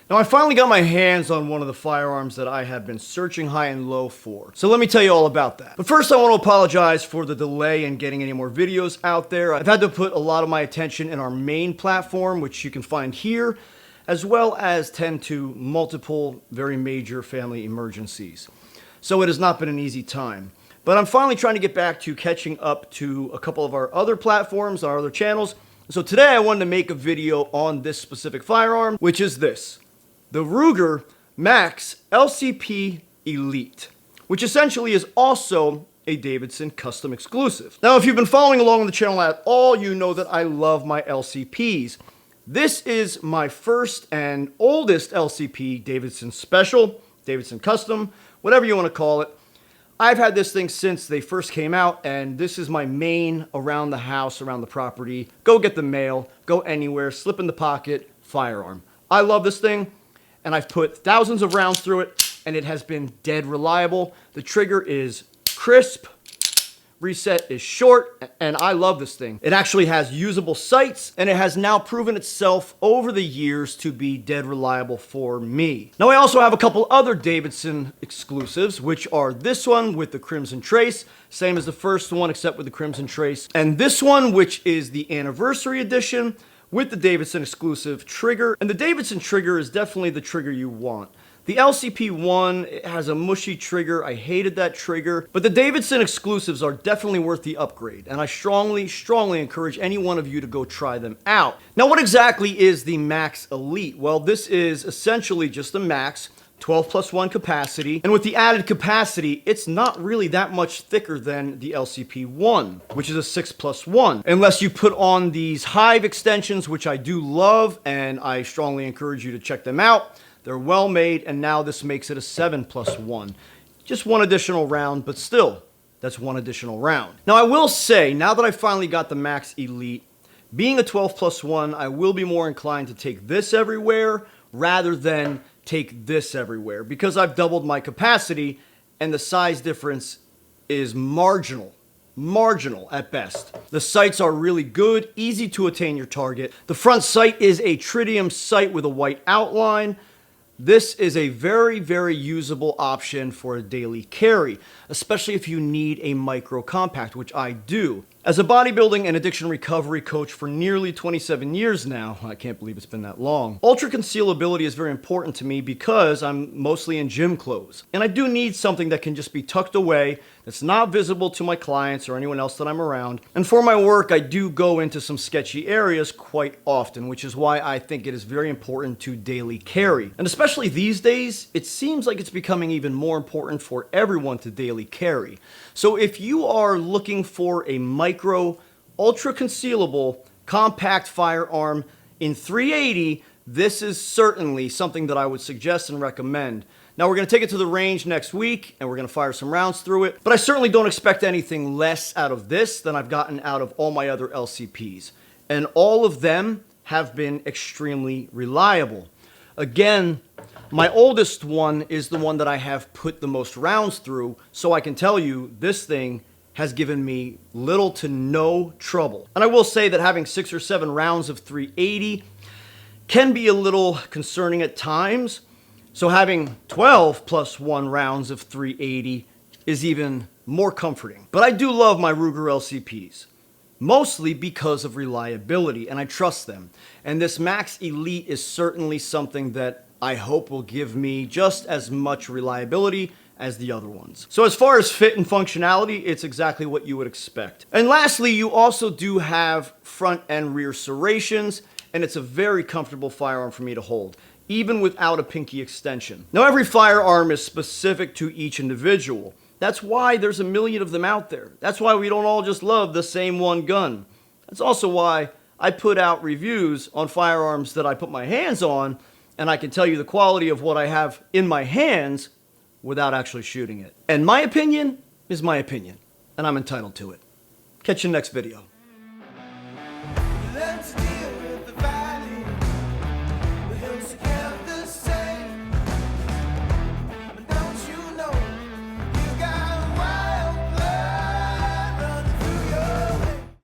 Now I finally got my hands on one of the firearms that I have been searching high and low for. So let me tell you all about that. But first I want to apologize for the delay in getting any more videos out there. I've had to put a lot of my attention in our main platform, which you can find here, as well as tend to multiple very major family emergencies. So it has not been an easy time. But I'm finally trying to get back to catching up to a couple of our other platforms, our other channels. So today I wanted to make a video on this specific firearm, which is this. The Ruger Max LCP Elite, which essentially is also a Davidson custom exclusive. Now, if you've been following along on the channel at all, you know that I love my LCPs. This is my first and oldest LCP Davidson Special, Davidson Custom, whatever you want to call it. I've had this thing since they first came out, and this is my main around the house, around the property, go get the mail, go anywhere, slip in the pocket, firearm. I love this thing, and I've put thousands of rounds through it, and it has been dead reliable. The trigger is crisp, reset is short, and I love this thing. It actually has usable sights, and it has now proven itself over the years to be dead reliable for me. Now I also have a couple other Davidson exclusives, which are this one with the Crimson Trace, same as the first one except with the Crimson Trace, and this one, which is the Anniversary Edition with the Davidson exclusive trigger. And the Davidson trigger is definitely the trigger you want. The LCP1 has a mushy trigger. I hated that trigger. But the Davidson exclusives are definitely worth the upgrade. And I strongly encourage any one of you to go try them out. Now, what exactly is the Max Elite? Well, this is essentially just the Max 12+1 capacity. And with the added capacity, it's not really that much thicker than the LCP1, which is a 6+1. Unless you put on these Hive extensions, which I do love, and I strongly encourage you to check them out. They're well made, and now this makes it a 7+1. Just one additional round, but still, that's one additional round. Now I will say, now that I finally got the Max Elite, being a 12+1, I will be more inclined to take this everywhere rather than take this everywhere, because I've doubled my capacity and the size difference is marginal at best. The sights are really good, easy to attain your target. The front sight is a tritium sight with a white outline. This is a very, very usable option for a daily carry, especially if you need a micro compact, which I do. As a bodybuilding and addiction recovery coach for nearly 27 years now, I can't believe it's been that long, ultra concealability is very important to me because I'm mostly in gym clothes. And I do need something that can just be tucked away, that's not visible to my clients or anyone else that I'm around. And for my work, I do go into some sketchy areas quite often, which is why I think it is very important to daily carry. And especially these days, it seems like it's becoming even more important for everyone to daily carry. So if you are looking for a micro, ultra concealable, compact firearm in .380, this is certainly something that I would suggest and recommend. Now we're going to take it to the range next week and we're going to fire some rounds through it, but I certainly don't expect anything less out of this than I've gotten out of all my other LCPs. And all of them have been extremely reliable. Again, my oldest one is the one that I have put the most rounds through, so I can tell you this thing has given me little to no trouble. And I will say that having 6 or 7 rounds of .380 can be a little concerning at times, so having 12+1 rounds of .380 is even more comforting. But I do love my Ruger LCPs, mostly because of reliability, and I trust them. And this Max Elite is certainly something that I hope will give me just as much reliability as the other ones. So as far as fit and functionality, it's exactly what you would expect. And lastly, you also do have front and rear serrations, and it's a very comfortable firearm for me to hold, even without a pinky extension. Now, every firearm is specific to each individual. That's why there's a million of them out there. That's why we don't all just love the same one gun. That's also why I put out reviews on firearms that I put my hands on, and I can tell you the quality of what I have in my hands without actually shooting it. And my opinion is my opinion, and I'm entitled to it. Catch you next video.